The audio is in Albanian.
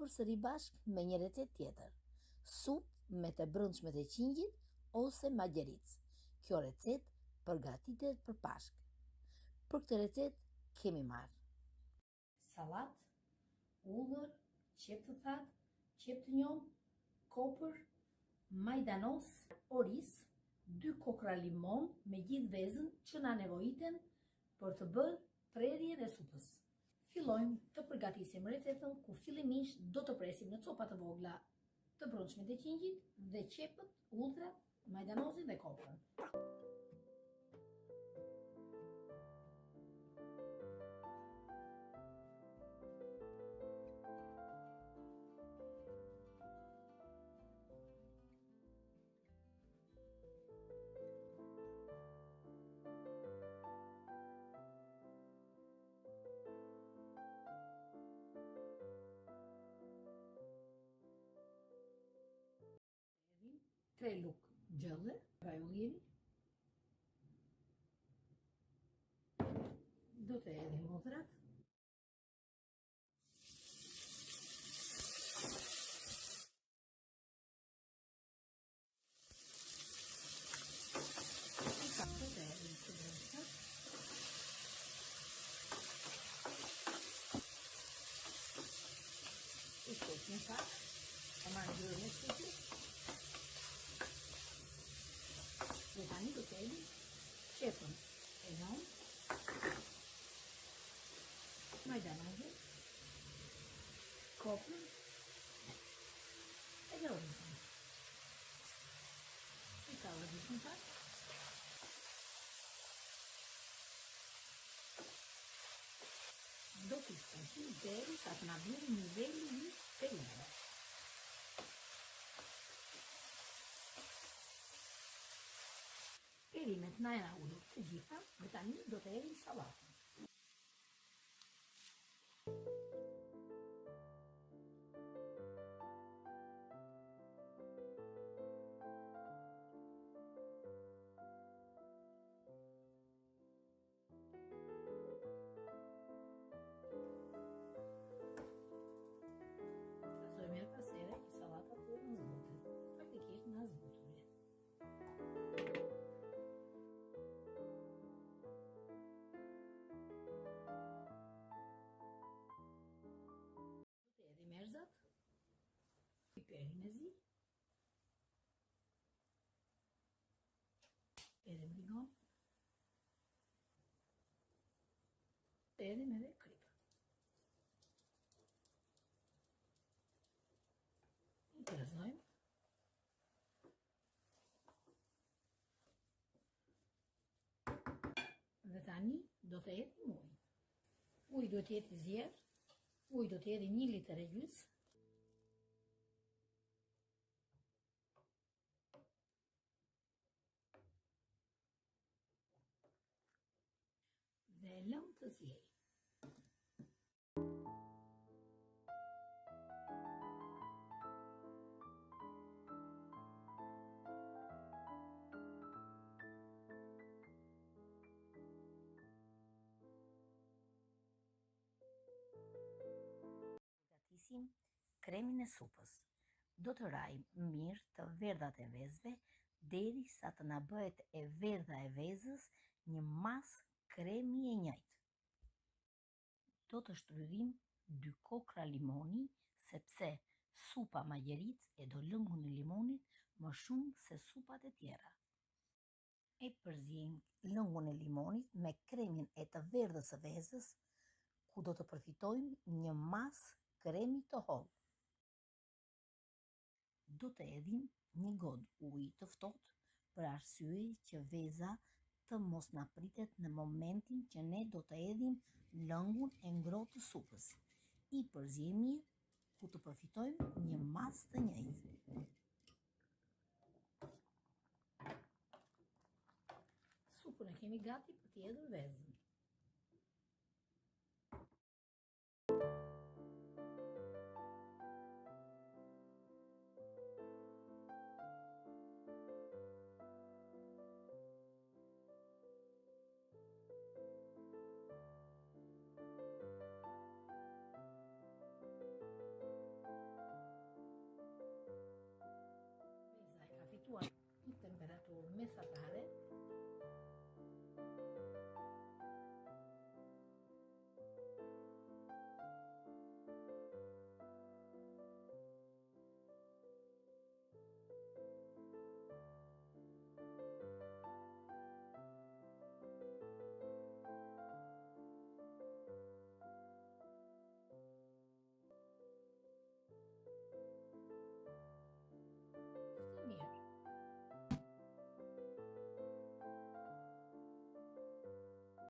përsëri bashkë me një recetë tjetër. Supë me të brëndshmet e qingjit ose magjeric. Kjo recetë përgatitet për Pashkë. Për këtë recetë kemi marrë sallatë, ullër, qep të thatë, qep të njomë, kopër, majdanoz, orizë, 2 kokra limon me gjithë vezën që na nevojiten për të bërë prerjen e supës. Fillojmë të përgatisim recetën ku fillimisht do të presim në copa të vogla të brëndshmet e qingjit dhe qepët, ullrat, majdanozin dhe koprën. Tre lukë gjëlle, vaj ulliri, do të edhim ullrat, do të edhim të brëndshmet, i shkojmë pak, e marrë ngjyrën e supës. Dhe tani do të edhim qepën e njomë, majdanozin, koprën edhe orizën. I kallëzisim pak. Do t'i shkojmë derisa të na bjerë niveli i perimeve. Perimet na janë ullur të gjitha dhe tani do të edhim sallatën. Trasojmë her pas here që sallata të në zbutet. Praktikisht në zbuturje. Merzat, piperin e zi, edhim ligon, edhim edhe kripë. I tërëzojmë. Dhe tani do të edhim ujë. Ujë do të jetë i zjerë. Ujë do të edhim 1 litër e gjysmë. Dhe lëm të zjejë. Kremin e supës. Do të rajmë mirë të verdhat e vezëve derisa të na bëhet e verdha e vezës një masë kremi e njëjtë. Do të shtrydhim 2 kokra limoni sepse supa magjeric e do lëngun e limonit më shumë se supat e tjera. E përziejmë lëngun e limonit me kremin e të verdhës së vezës ku do të përfitojmë një masë kremi të hollë. Do të edhim një godë ujë të ftohtë për arsye që veza të mos na pritet në momentin që ne do të edhim lëngun e ngrohtë të supës. I përziejmë mirë ku të përfitojmë një masë të njëjtë. Supën e kemi gati për t'i edhur vezën.